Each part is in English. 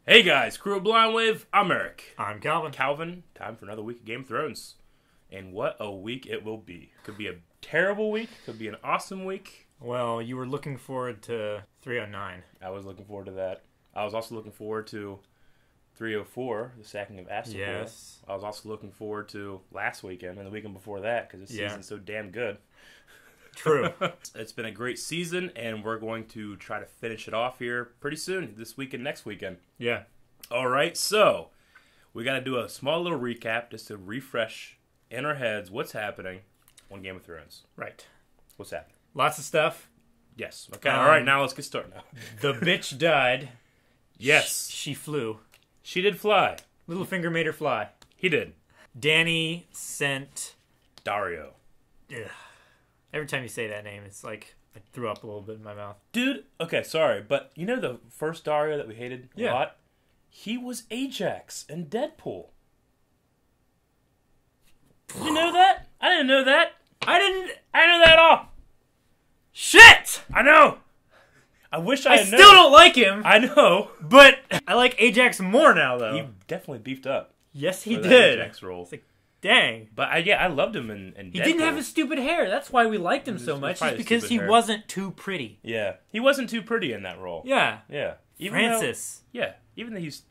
Hey guys, Crew of Blind Wave, I'm Eric. I'm Calvin. Calvin, time for another week of Game of Thrones. And what a week it will be. Could be a terrible week, could be an awesome week. Well, you were looking forward to 309. I was looking forward to that. I was also looking forward to 304, the sacking of Astapor. Yes. I was also looking forward to last weekend and the weekend before that, because this season's so damn good. True. It's been a great season, and we're going to try to finish it off here pretty soon, this week and next weekend. Yeah. All right, so we got to do a small little recap just to refresh in our heads what's happening on Game of Thrones. Right. What's happening? Lots of stuff. Yes. Okay. All right, now let's get started. Now. The bitch died. Yes. She flew. She did fly. Littlefinger made her fly. He did. Dany sent... Dario. Ugh. Every time you say that name, it's like I threw up a little bit in my mouth. Dude, okay, sorry, but you know the first Dario that we hated a lot? He was Ajax in Deadpool. Did you know that? I didn't know that. I didn't know that at all. Shit! I know. I wish I had known. I still don't like him. I know. But I like Ajax more now, though. He definitely beefed up. Yes, he for that did. Ajax role. It's like, dang. But I loved him in Deadpool. He didn't have his stupid hair. That's why we liked him so much. Just because he wasn't too pretty. Yeah. He wasn't too pretty in that role. Yeah. Yeah. Francis. Even though he's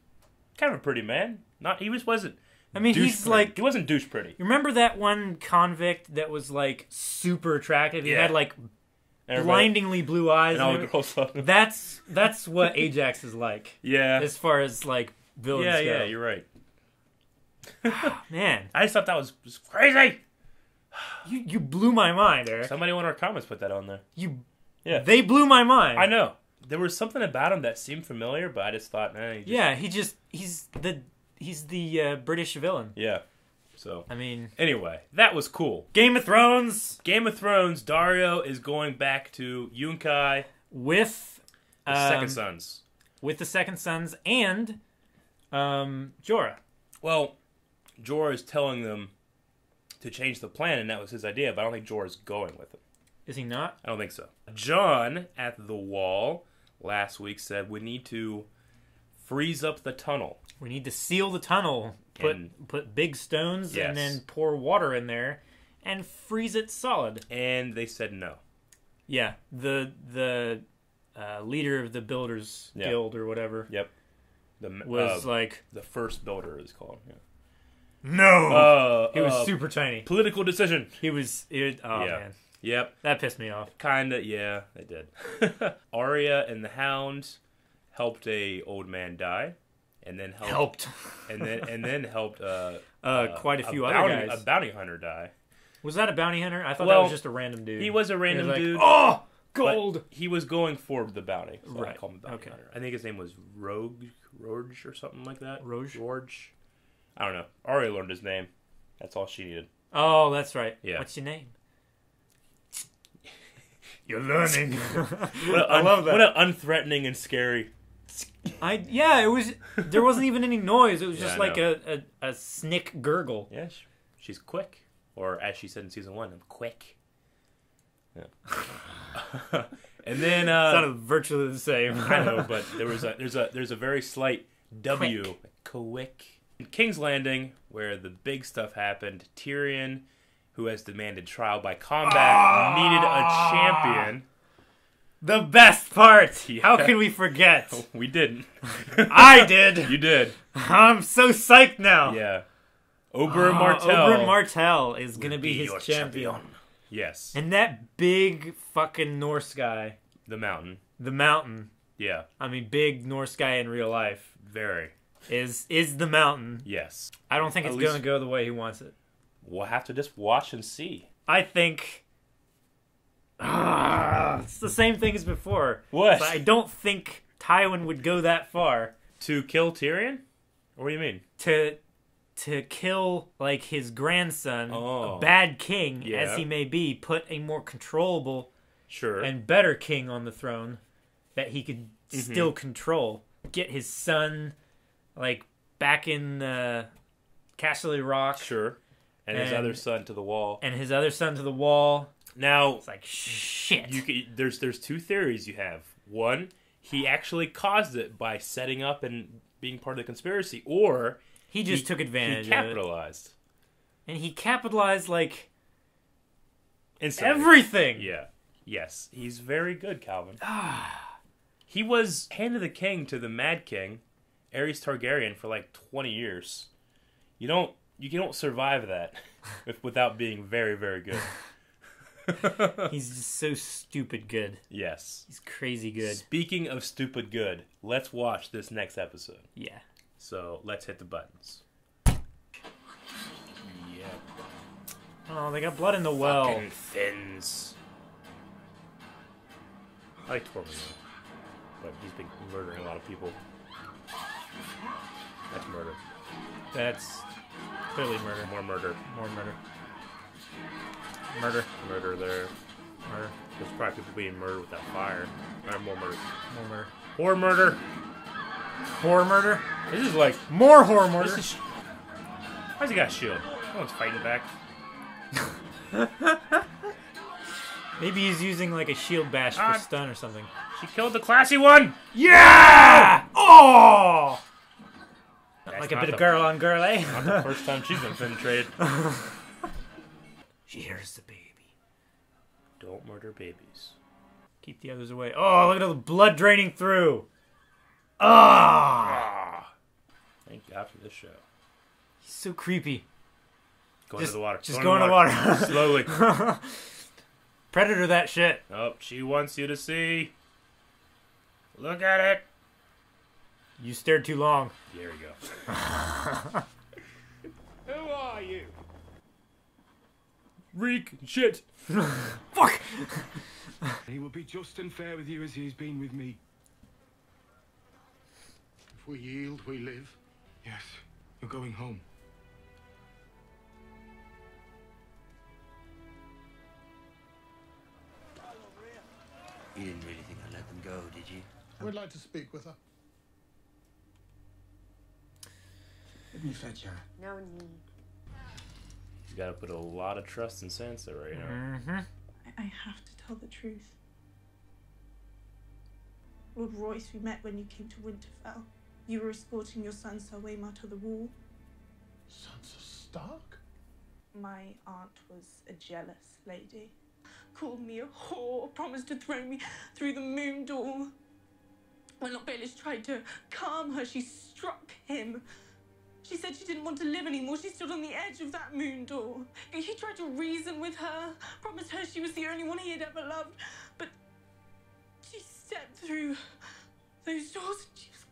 kind of a pretty man. He wasn't. I mean, he's pretty. like... He wasn't douche pretty. You remember that one convict that was, like, super attractive? He had, like, blindingly blue eyes. And all the girls loved him. That's what Ajax is like. Yeah. As far as, like, villains go. Yeah, you're right. Man. I just thought that was crazy. You blew my mind, Eric. Somebody in our comments put that on there. They blew my mind. I know. There was something about him that seemed familiar, but I just thought, he's the British villain. Yeah. So, I mean... Anyway, that was cool. Game of Thrones! Game of Thrones, Dario is going back to Yunkai. With... the Second Sons. With the Second Sons and... Jorah. Well, Jorah is telling them to change the plan, and that was his idea, but I don't think Jorah's going with him. Is he not? I don't think so. John, at the wall, last week said we need to freeze up the tunnel. We need to seal the tunnel, put big stones, and then pour water in there, and freeze it solid. And they said no. Yeah, the leader of the Builders Guild or whatever. Yep. Was like... The first builder is called. Yeah. No! He was super tiny. Political decision. Man. Yep. That pissed me off. Kinda, yeah, they did. Arya and the Hound helped a old man die. And then helped quite a few other guys. A bounty hunter die. Was that a bounty hunter? I thought that was just a random dude. He was a random dude. Oh, gold! He was going for the bounty. So right. I call him a bounty hunter. I think his name was Roge or something like that. Roge. I don't know. Arya learned his name. That's all she needed. Oh, that's right. Yeah. What's your name? You're learning. I love that. What an unthreatening and scary. It was. There wasn't even any noise. It was just like a snick gurgle. Yeah, she's quick, or as she said in season 1, I'm quick. Yeah. And then sounded virtually the same. I know, but there's a very slight W. Quick. In King's Landing, where the big stuff happened, Tyrion, who has demanded trial by combat, needed a champion. The best part! Yeah. How can we forget? We didn't. I did! You did. I'm so psyched now. Yeah. Oberyn Martell. Oberyn Martell is going to be his champion. Yes. And that big fucking Norse guy. The Mountain. The Mountain. Yeah. I mean, big Norse guy in real life. Very. Is the Mountain. Yes. I don't think it's going to go the way he wants it. We'll have to just watch and see. I think... it's the same thing as before. What? But I don't think Tywin would go that far. To kill Tyrion? What do you mean? To kill, like, his grandson, a bad king, as he may be, put a more controllable and better king on the throne that he could still control. Get his son, like, back in Castle Rock. Sure. And his other son to the wall. Now, it's like, shit. There's two theories you have. One, he actually caused it by setting up and being part of the conspiracy, or he just took advantage. He capitalized, and he capitalized like instantly. Everything. Yeah. Yes, he's very good, Calvin. He was Hand of the King to the Mad King, Aerys Targaryen, for like 20 years. You don't survive that without being very, very good. He's just so stupid good. Yes. He's crazy good. Speaking of stupid good, let's watch this next episode. Yeah. So, let's hit the buttons. Yeah. Oh, they got blood in the well. Fucking Finns. I like Tormund, but he's been murdering a lot of people. That's murder. That's clearly murder. More murder. More murder. Murder. Murder there. Murder. There's probably people being murdered without fire. Alright, more murder. More murder. Horror murder. Horror murder? This is like... More horror murder. Why's he got a shield? No one's fighting back. Maybe he's using like a shield bash for stun or something. She killed the classy one! Yeah! Oh! Not like a bit of girl on girl, eh? Not the first time she's been penetrated. She hears the baby. Don't murder babies. Keep the others away. Oh, look at all the blood draining through. Ah! Thank God for this show. He's so creepy. Go into the water. Just go into the water. Slowly. Predator that shit. Oh, she wants you to see. Look at it. You stared too long. There we go. Who are you? Reek shit. Fuck. He will be just and fair with you as he's been with me. If we yield, we live. Yes, you're going home. You didn't really think I'd let them go, did you? We'd like to speak with her. Let me fetch her. No need. You gotta put a lot of trust in Sansa right now. Mm-hmm. I have to tell the truth. Lord Royce, we met when you came to Winterfell. You were escorting your son Sir Waymar to the wall. Sansa Stark? My aunt was a jealous lady. Called me a whore, promised to throw me through the moon door. When Lord Baelish tried to calm her, she struck him. She said she didn't want to live anymore. She stood on the edge of that moon door. He tried to reason with her, promised her she was the only one he had ever loved. But she stepped through those doors and she was...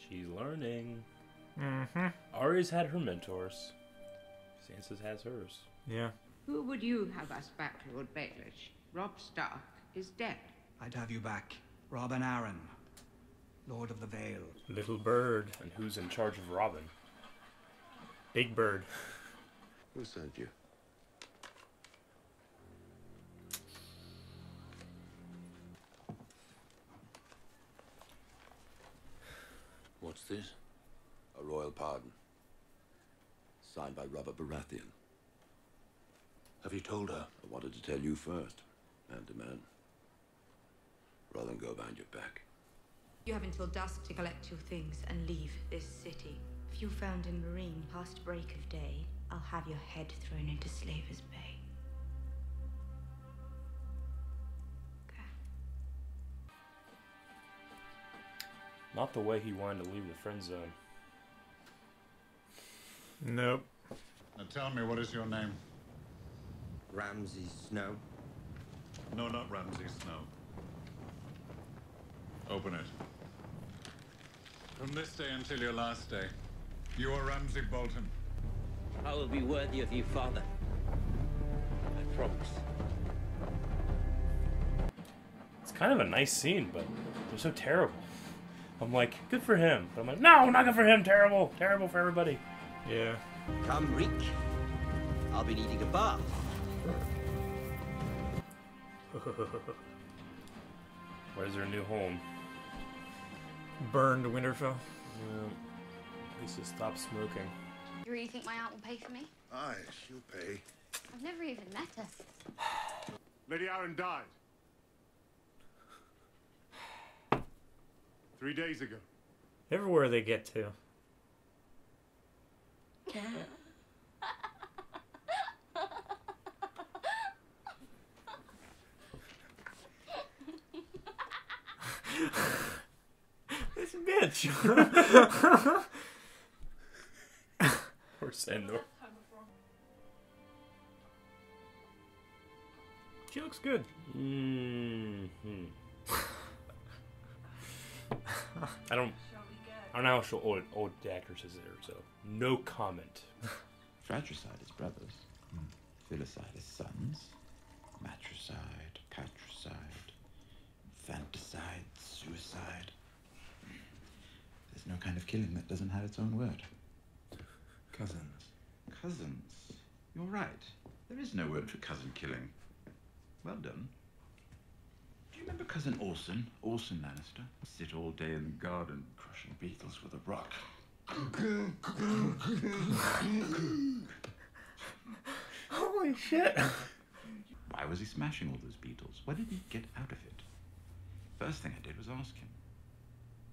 She's learning. Mm-hmm. Arya's had her mentors. Sansa has hers. Yeah. Who would you have us back, Lord Baelish? Robb Stark is dead. I'd have you back. Robin Arryn, Lord of the Vale. Little bird. And who's in charge of Robin? Big bird. Who sent you? What's this? A royal pardon. Signed by Robert Baratheon. Have you told her? I wanted to tell you first, man to man. Rather than go behind your back. You have until dusk to collect your things and leave this city. If you're found in Marine past break of day, I'll have your head thrown into Slaver's Bay. Okay. Not the way he wanted to leave the friend zone. Nope. Now tell me, what is your name? Ramsay Snow? No, not Ramsay Snow. Open it. From this day until your last day, you are Ramsay Bolton. I will be worthy of you, Father. I promise. It's kind of a nice scene, but they're so terrible. I'm like, good for him. But I'm like, no, not good for him. Terrible. Terrible for everybody. Yeah. Come, Reek. I'll be needing a bath. Where's their new home? Burned Winterfell. Yeah. At least it stopped smoking. You really think my aunt will pay for me? Aye, she'll pay. I've never even met her. Lady Arryn died. 3 days ago. Everywhere they get to. This bitch. Or Sandor. She looks good. I don't know how old the actresses are, so no comment. Fratricide is brothers. Filicide is sons. Matricide, patricide, infanticide, suicide. There's no kind of killing that doesn't have its own word. Cousins. Cousins. You're right. There is no word for cousin killing. Well done. Do you remember Cousin Orson? Orson Lannister? Sit all day in the garden, crushing beetles with a rock. Holy shit. Why was he smashing all those beetles? What did he get out of it? First thing I did was ask him,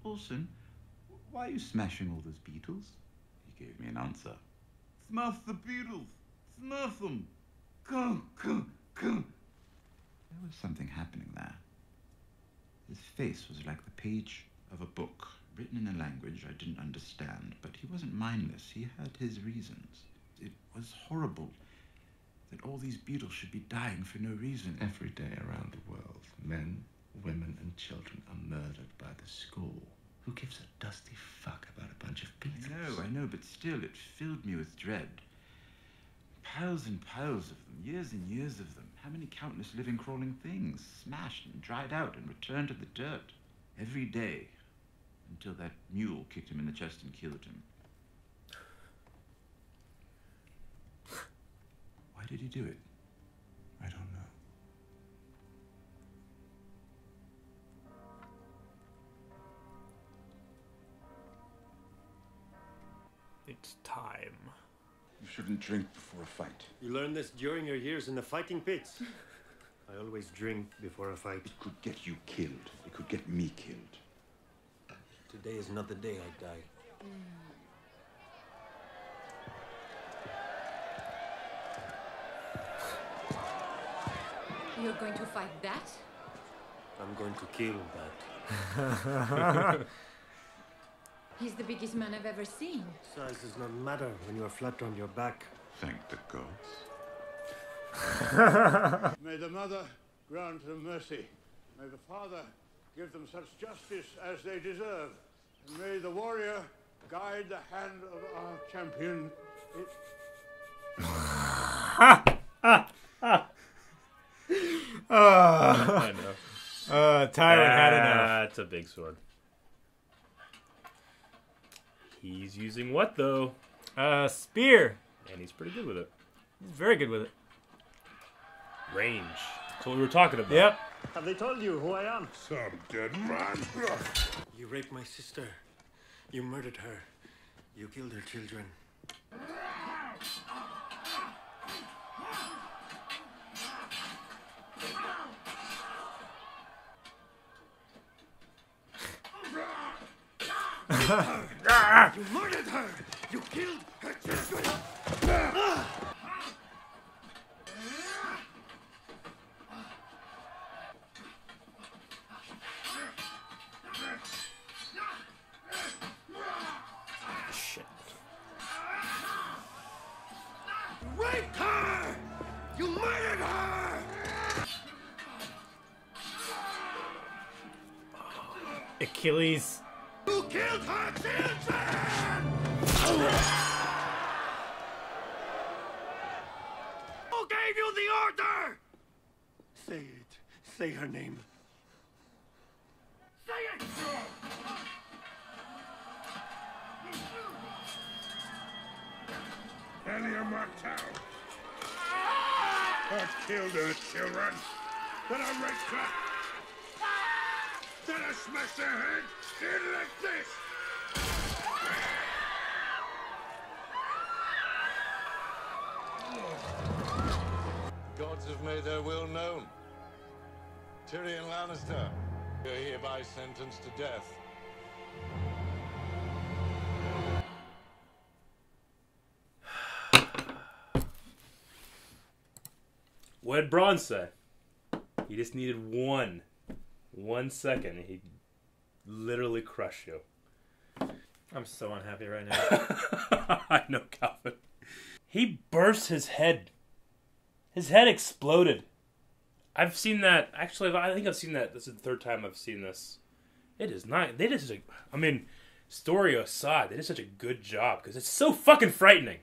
Orson, why are you smashing all those beetles? He gave me an answer. Smash the beetles! Smash them! Go, go, go! There was something happening there. His face was like the page of a book, written in a language I didn't understand, but he wasn't mindless. He had his reasons. It was horrible that all these beetles should be dying for no reason. Every day around the world, men, women, and children are murdered by the score. Who gives a dusty fuck about a bunch of beetles? I know, but still, it filled me with dread. Piles and piles of them, years and years of them. How many countless living, crawling things, smashed and dried out and returned to the dirt. Every day, until that mule kicked him in the chest and killed him. Why did he do it? I don't know. It's time. You shouldn't drink before a fight. You learned this during your years in the fighting pits. I always drink before a fight. It could get you killed. It could get me killed. Today is not the day I die. You're going to fight that? I'm going to kill that. He's the biggest man I've ever seen. Size does not matter when you are flat on your back. Thank the gods. May the mother grant them mercy. May the father give them such justice as they deserve. And may the warrior guide the hand of our champion. I know. Tyrant had enough. That's a big sword. He's using what, though? Spear. And he's pretty good with it. He's very good with it. Range. That's what we were talking about. Yep. Have they told you who I am? Some dead man. You raped my sister. You murdered her. You killed her children. You murdered her! You killed her children! Shit. You raped her! You murdered her! Achilles. You killed her children! Who gave you the order? Say it. Say her name. Say it! Elia Martell. I killed her children. Then I raped her. Then I smashed her head in like this. Gods have made their will known. Tyrion Lannister, you're hereby sentenced to death. What did Braun say? He just needed 1 second, and he literally crushed you. I'm so unhappy right now. I know, Calvin. He burst his head. His head exploded. I've seen that. Actually, I think I've seen that. This is the 3rd time I've seen this. It is not. They did such a. I mean, story aside, they did such a good job because it's so fucking frightening.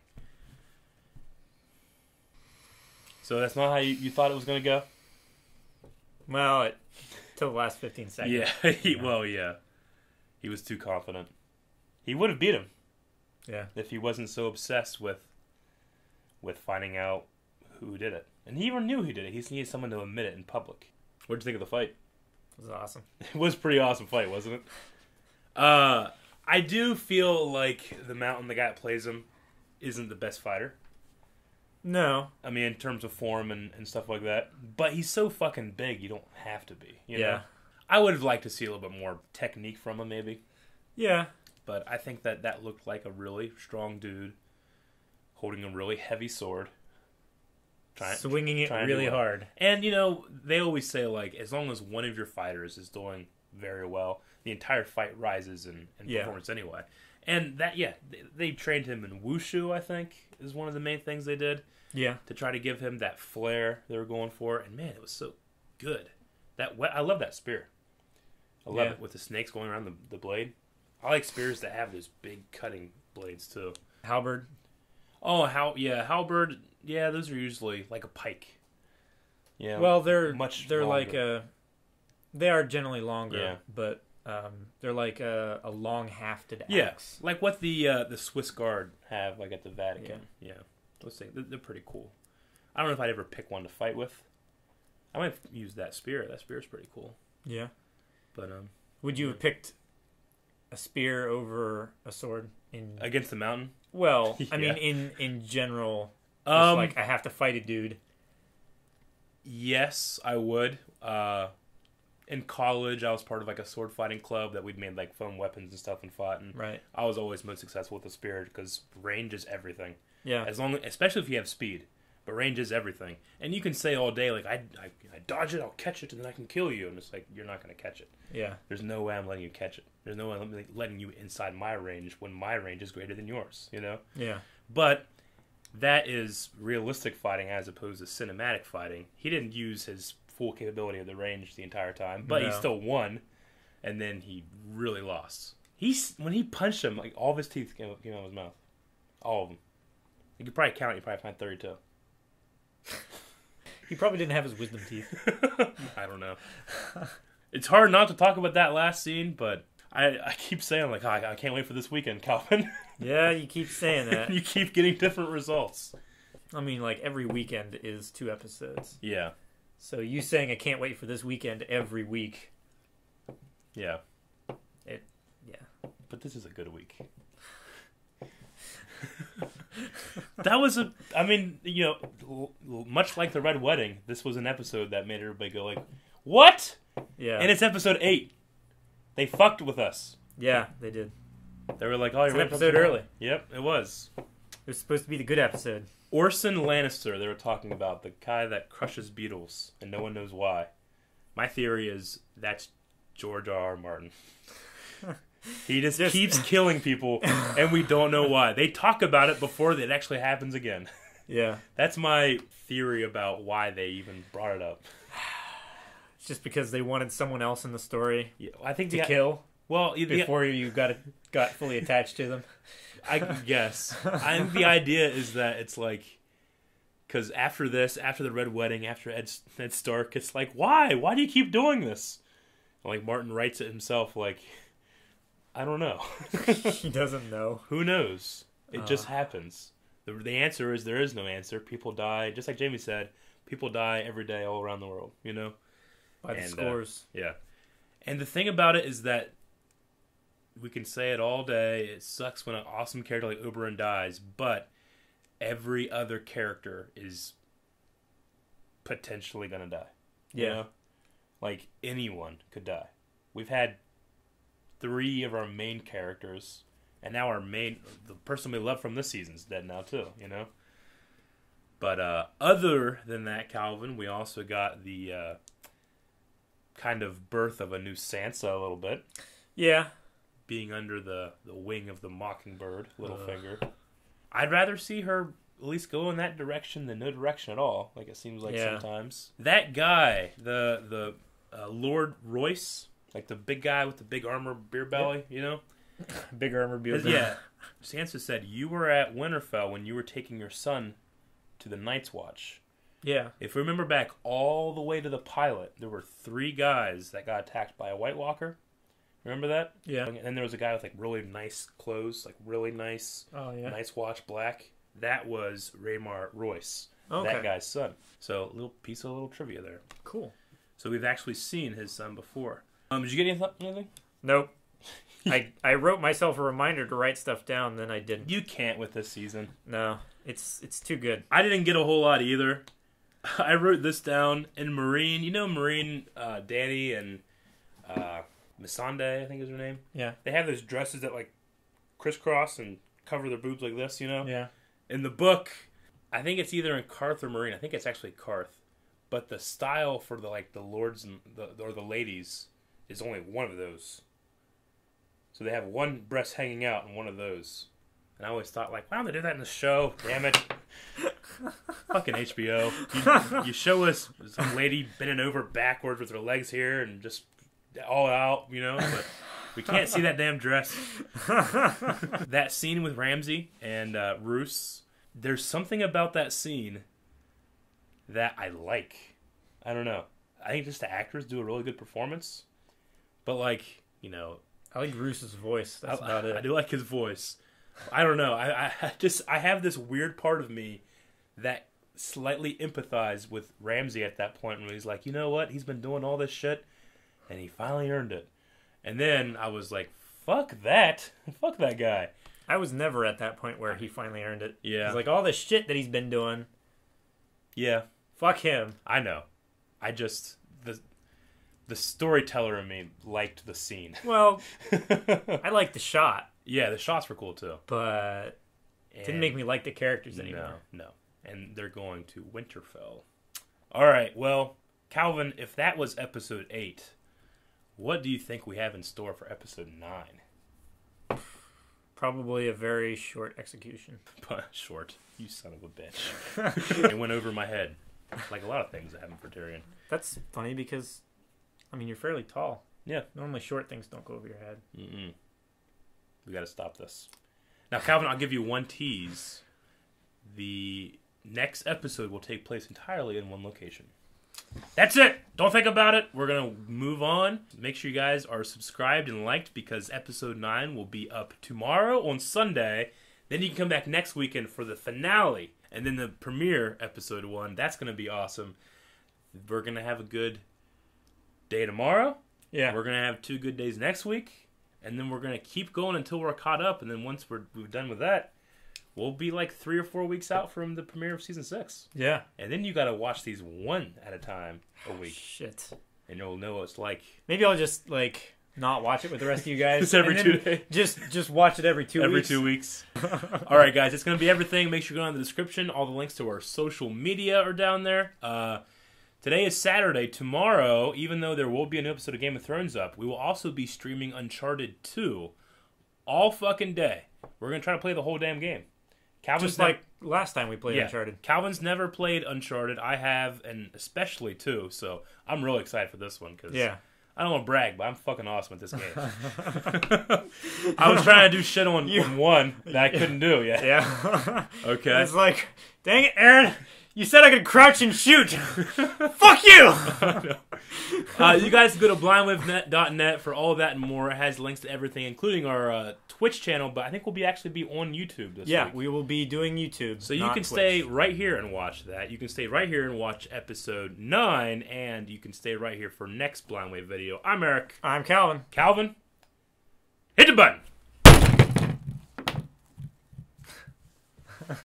So that's not how you thought it was going to go? Well, till the last 15 seconds. Yeah. Well, yeah. He was too confident. He would have beat him. Yeah. If he wasn't so obsessed with finding out who did it. And he even knew he did it. He just needed someone to admit it in public. What did you think of the fight? It was awesome. It was a pretty awesome fight, wasn't it? I do feel like the mountain, the guy that plays him, isn't the best fighter. No. I mean, in terms of form and stuff like that. But he's so fucking big, you don't have to be. You know? I would have liked to see a little bit more technique from him, maybe. Yeah. But I think that looked like a really strong dude holding a really heavy sword. Swinging it really hard. And, you know, they always say, like, as long as one of your fighters is doing very well, the entire fight rises in performance anyway. And that, they trained him in wushu, I think, is one of the main things they did. Yeah. To try to give him that flair they were going for. And, man, it was so good. I love that spear. I love it with the snakes going around the blade. I like spears that have those big cutting blades, too. Halberd. Oh, halberd. Yeah, those are usually like a pike. Yeah. Well, they're longer. like they are generally longer, but they're like a long hafted axe. Yeah, like what the Swiss Guard have, like at the Vatican. Yeah, those things they're pretty cool. I don't know if I'd ever pick one to fight with. I might use that spear. That spear's pretty cool. Yeah, but would you have picked a spear over a sword against the mountain? Well, I mean, in general, just like I have to fight a dude. Yes, I would. In college, I was part of like a sword fighting club that we'd made like foam weapons and stuff and fought. And right. I was always most successful with the spear because range is everything. Yeah. Especially if you have speed, but range is everything. And you can say all day like I dodge it, I'll catch it, and then I can kill you. And it's like you're not going to catch it. Yeah. There's no way I'm letting you catch it. There's no way I'm letting you inside my range when my range is greater than yours. You know. Yeah. But that is realistic fighting as opposed to cinematic fighting. He didn't use his full capability of the range the entire time, but he still won, and then he really lost. When he punched him, like all of his teeth came out of his mouth, all of them. You could probably count. You probably find 32. He probably didn't have his wisdom teeth. I don't know. It's hard not to talk about that last scene, but I keep saying like I can't wait for this weekend, Calvin. Yeah, you keep saying that. You keep getting different results. I mean, like every weekend is 2 episodes. Yeah. So you saying I can't wait for this weekend every week. Yeah. Yeah. But this is a good week. That was I mean, you know, much like the Red Wedding, this was an episode that made everybody go like, what? Yeah. And it's episode 8. They fucked with us. Yeah, they did. They were like, oh, you're an episode early. Yep, it was. It was supposed to be the good episode. Orson Lannister, they were talking about, the guy that crushes beetles, and no one knows why. My theory is that's George R.R. Martin. He just keeps killing people, and we don't know why. They talk about it before it actually happens again. Yeah. That's my theory about why they even brought it up. It's just because they wanted someone else in the story I think to kill. Well, before you got fully attached to them. I guess. The idea is that it's like, because after the Red Wedding, after Ned Stark, it's like, why? Why do you keep doing this? And like Martin writes it himself, like, I don't know. He doesn't know. Who knows? It just happens. The answer is there is no answer. People die, just like Jamie said, people die every day all around the world, you know? By the scores. Yeah. And the thing about it is that we can say it all day. It sucks when an awesome character like Oberyn dies, but every other character is potentially going to die. Yeah. You know? Like anyone could die. We've had 3 of our main characters. And now the person we love from this season's dead now too, you know? But other than that, Calvin, we also got the kind of birth of a new Sansa a little bit. Yeah. Being under the wing of the Mockingbird, Littlefinger. I'd rather see her at least go in that direction than no direction at all, like it seems like sometimes. That guy, the Lord Royce, like the big guy with the big armor beer belly, you know? Big armor beer belly. Yeah. Sansa said, you were at Winterfell when you were taking your son to the Night's Watch. Yeah. If we remember back all the way to the pilot, there were 3 guys that got attacked by a White Walker. Remember that? Yeah. And then there was a guy with like really nice clothes, like really nice, Night's Watch black. That was Rhaemar Royce, that guy's son. So a little trivia there. Cool. So we've actually seen his son before. Did you get anything? Nope. I wrote myself a reminder to write stuff down, then I didn't. You can't with this season. No, it's too good. I didn't get a whole lot either. I wrote this down in Marine. You know Marine, Danny and Missandei, I think is her name. Yeah. They have those dresses that like crisscross and cover their boobs like this, you know? Yeah. In the book, I think it's either in Karth or Marine. I think it's actually Karth. But the style for the lords and the ladies is only one of those. So they have one breast hanging out in one of those. And I always thought, like, why don't they do that in the show? Damn it. Fucking HBO. You show us some lady bending over backwards with her legs here and just all out, you know? But we can't see that damn dress. That scene with Ramsay and Roose, there's something about that scene that I like. I don't know. I think just the actors do a really good performance. But, like, you know... I like Roose's voice. That's about it. I do like his voice. I don't know. I have this weird part of me that slightly empathize with Ramsay at that point when he's like, you know what? He's been doing all this shit, and he finally earned it. And then I was like, fuck that. Fuck that guy. I was never at that point where he finally earned it. Yeah. It's like all this shit that he's been doing. Yeah. Fuck him. I know. I just... The storyteller in me liked the scene. Well, I liked the shot. Yeah, the shots were cool too. But it didn't make me like the characters anymore. No. And they're going to Winterfell. Alright, well, Calvin, if that was episode 8, what do you think we have in store for episode 9? Probably a very short execution. Short. You son of a bitch. It went over my head. Like a lot of things that happen for Tyrion. That's funny because... I mean, you're fairly tall. Yeah. Normally short things don't go over your head. Mm-mm. We got to stop this. Now, Calvin, I'll give you one tease. The next episode will take place entirely in one location. That's it. Don't think about it. We're going to move on. Make sure you guys are subscribed and liked because episode 9 will be up tomorrow on Sunday. Then you can come back next weekend for the finale. And then the premiere episode 1. That's going to be awesome. We're going to have a good... day tomorrow. Yeah. We're going to have 2 good days next week. And then we're going to keep going until we're caught up. And then once we're done with that, we'll be like 3 or 4 weeks out from the premiere of season 6. Yeah. And then you got to watch these one at a time a week. Shit. And you'll know what it's like. Maybe I'll just like not watch it with the rest of you guys. Just every 2 days. Just watch it every 2 weeks. Every 2 weeks. All right, guys. It's going to be everything. Make sure you go down in the description. All the links to our social media are down there. Today is Saturday. Tomorrow, even though there will be an episode of Game of Thrones up, we will also be streaming Uncharted 2 all fucking day. We're going to try to play the whole damn game. Calvin's just like last time we played Uncharted. Calvin's never played Uncharted. I have, and especially 2, so I'm really excited for this one. Cause I don't want to brag, but I'm fucking awesome at this game. I was trying to do shit on 1 that I couldn't do yet. Yeah. Okay. It's like, dang it, Aaron. You said I could crouch and shoot. Fuck you! You guys can go to blindwave.net for all of that and more. It has links to everything, including our Twitch channel, but I think we'll actually be on YouTube this week. Yeah, we will be doing YouTube, so you can stay right here and watch that. You can stay right here and watch episode 9, and you can stay right here for next Blindwave video. I'm Eric. I'm Calvin. Calvin, hit the button!